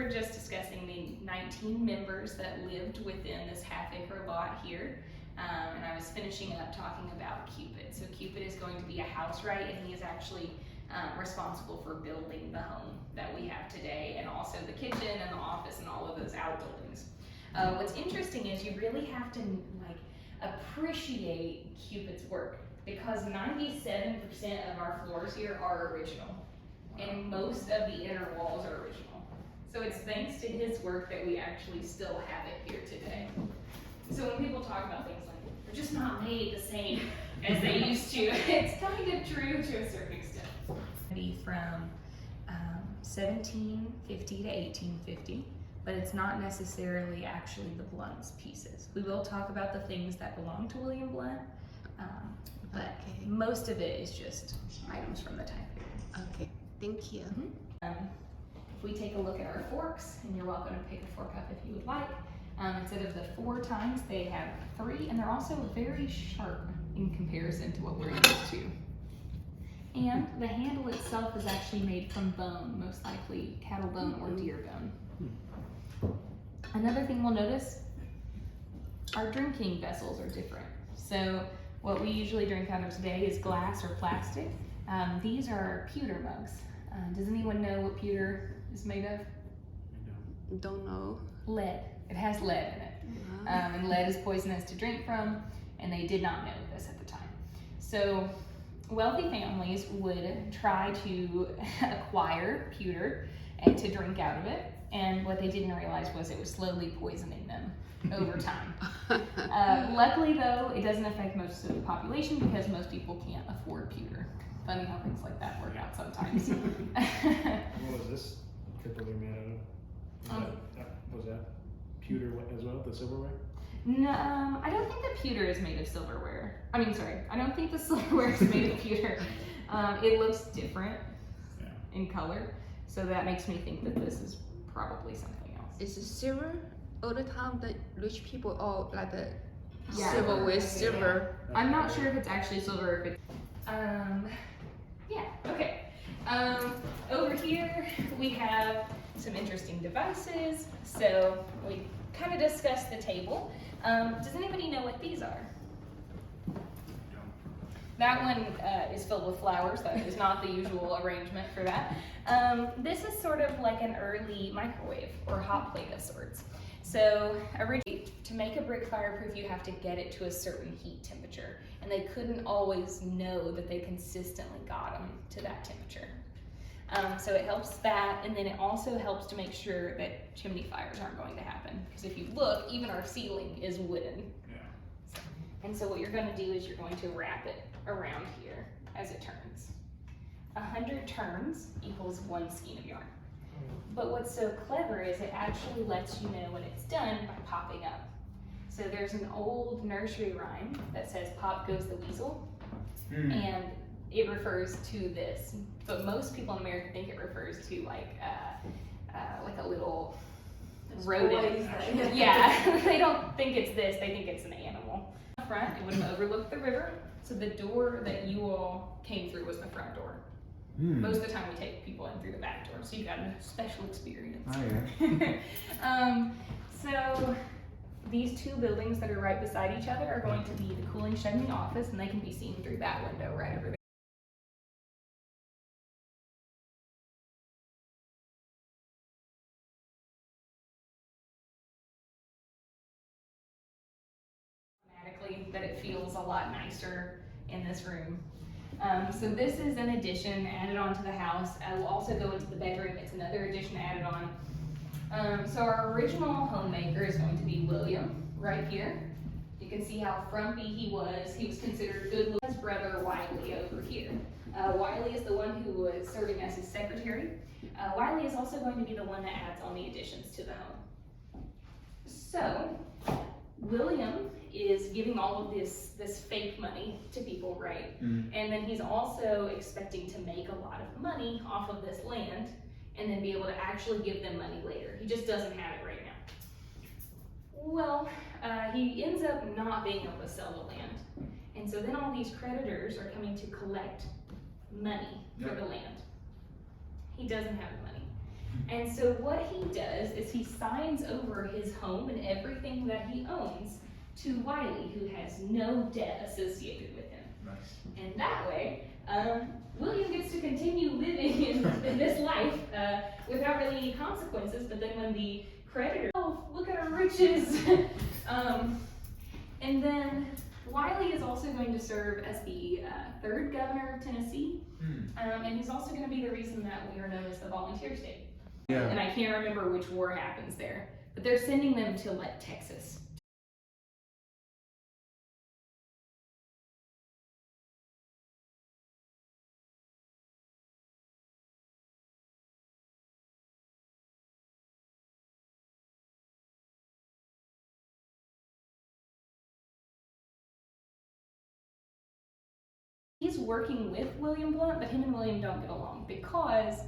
were just discussing the 19 members that lived within this half-acre lot here. And I was finishing up talking about Cupid. So Cupid is going to be a house right, and he is actually responsible for building the home that we have today, and also the kitchen and the office and all of those outbuildings. What's interesting is you really have to appreciate Cupid's work, because 97% of our floors here are original, and most of the inner walls are original. So it's thanks to his work that we actually still have it here today. So when people talk about things like, they're just not made the same as they used to, it's kind of true to a certain extent. Be from 1750 to 1850, but it's not necessarily actually the Blount's pieces. We will talk about the things that belong to William Blount, but most of it is just items from the time period. Okay, thank you. If we take a look at our forks, and you're welcome to pick a fork up if you would like, instead of the 4 tines, they have 3, and they're also very sharp in comparison to what we're used to. And the handle itself is actually made from bone, most likely cattle bone or deer bone. Another thing we'll notice, our drinking vessels are different. So what we usually drink out of today is glass or plastic. These are pewter mugs. Does anyone know what pewter is made of? Don't know. Lead. It has lead in it. And lead is poisonous to drink from, and they did not know this at the time. So wealthy families would try to acquire pewter and to drink out of it, and what they didn't realize was it was slowly poisoning them over time. Luckily though, it doesn't affect most of the population because most people can't afford pewter. Funny how things like that work out sometimes. What was this typically made out of? Was that pewter as well, the silverware? No, I don't think the pewter is made of silverware. I don't think the silverware is made of pewter. It looks different in color, so that makes me think that this is probably something else. Is it silver? All the time the rich people all like the silver with silver. I'm not sure if it's actually silver or if it's okay. Over here we have some interesting devices. So we kind of discussed the table. Does anybody know what these are? That one is filled with flowers. That is not the usual arrangement for that. This is sort of like an early microwave or hot plate of sorts. So originally, to make a brick fireproof, you have to get it to a certain heat temperature, and they couldn't always know that they consistently got them to that temperature. So it helps that, and then it also helps to make sure that chimney fires aren't going to happen. Because if you look, even our ceiling is wooden. Yeah. And so what you're going to do is you're going to wrap it around here as it turns. 100 turns equals 1 skein of yarn. But what's so clever is it actually lets you know when it's done by popping up. So there's an old nursery rhyme that says "Pop goes the weasel," and it refers to this. But most people in America think it refers to like a little rodent. Yeah, they don't think it's this. They think it's an animal. Up front, it would have overlooked the river. So the door that you all came through was the front door. Most of the time we take people in through the back door, so you got a special experience. Oh yeah. So these 2 buildings that are right beside each other are going to be the cooling shed and the office, and they can be seen through that window right over there. Automatically, that it feels a lot nicer in this room. So this is an addition added onto the house. I will also go into the bedroom. It's another addition added on. So our original homemaker is going to be William, right here. You can see how frumpy he was. He was considered good. His brother Wiley over here. Wiley is the one who was serving as his secretary. Wiley is also going to be the one that adds on the additions to the home. So William is giving all of this fake money to people, right? And then he's also expecting to make a lot of money off of this land and then be able to actually give them money later. He just doesn't have it right now. Well, he ends up not being able to sell the land. And so then all these creditors are coming to collect money for the land. He doesn't have the money. And so what he does is he signs over his home and everything that he owns to Wiley, who has no debt associated with him. Nice. And that way, William gets to continue living in this life without really any consequences. But then when the creditor, oh, look at our riches. And then Wiley is also going to serve as the third governor of Tennessee. And he's also going to be the reason that we are known as the volunteer state. Yeah. And I can't remember which war happens there, but they're sending them to like Texas. He's working with William Blount, but him and William don't get along because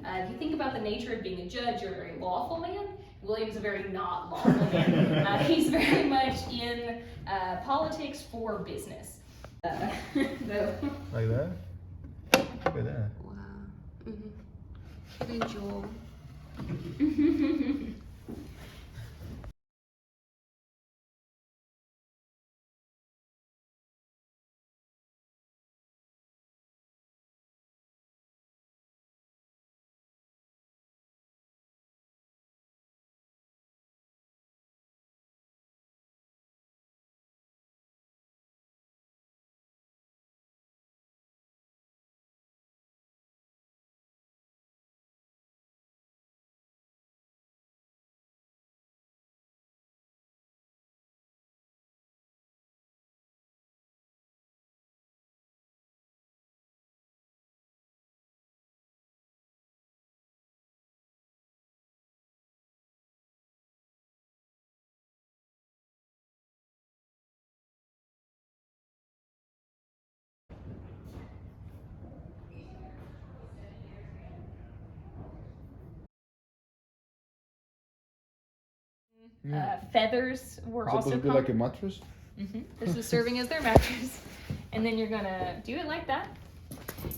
if you think about the nature of being a judge, you're a very lawful man. William's a very not lawful man. He's very much in politics for business. Like that? Look at that. Wow. Hidden jewel. Feathers were also supposed to be like a mattress? This is serving as their mattress. And then you're gonna do it like that.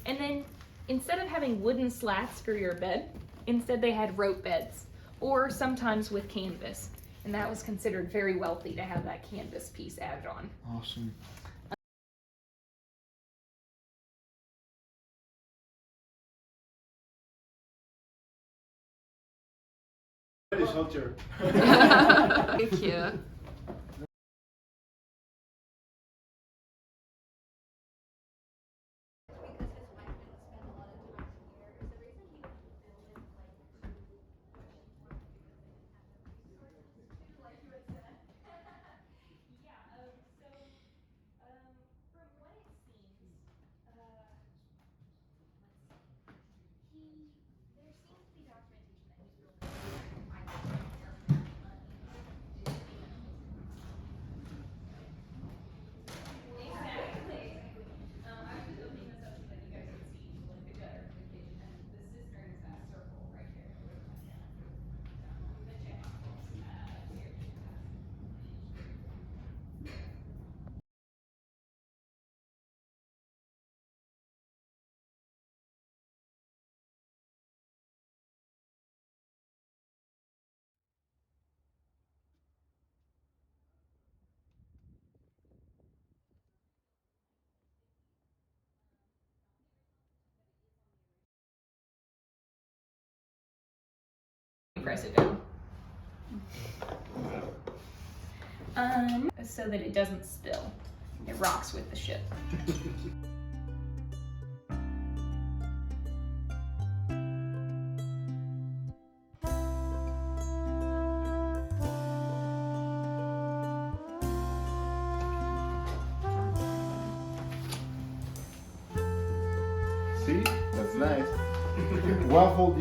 And then instead of having wooden slats for your bed, instead they had rope beds, or sometimes with canvas. And that was considered very wealthy to have that canvas piece added on. Awesome. Shelter. Very cute. Press it down. So that it doesn't spill. It rocks with the ship. See? That's nice. Waffle.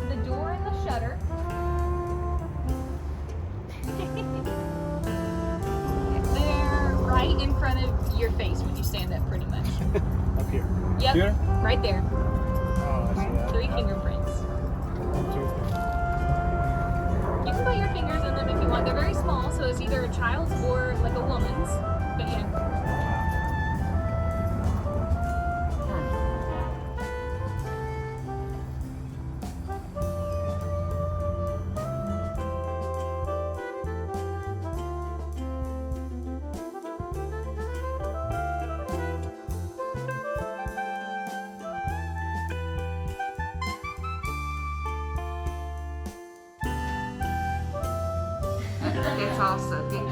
The door and the shutter. They're right in front of your face when you stand up, pretty much. Up here. Yep, Here? right there. Oh, I see that. 3 fingerprints. Two. You can put your fingers in them if you want. They're very small, so it's either a child's or like a woman's. But yeah. That's awesome. Thank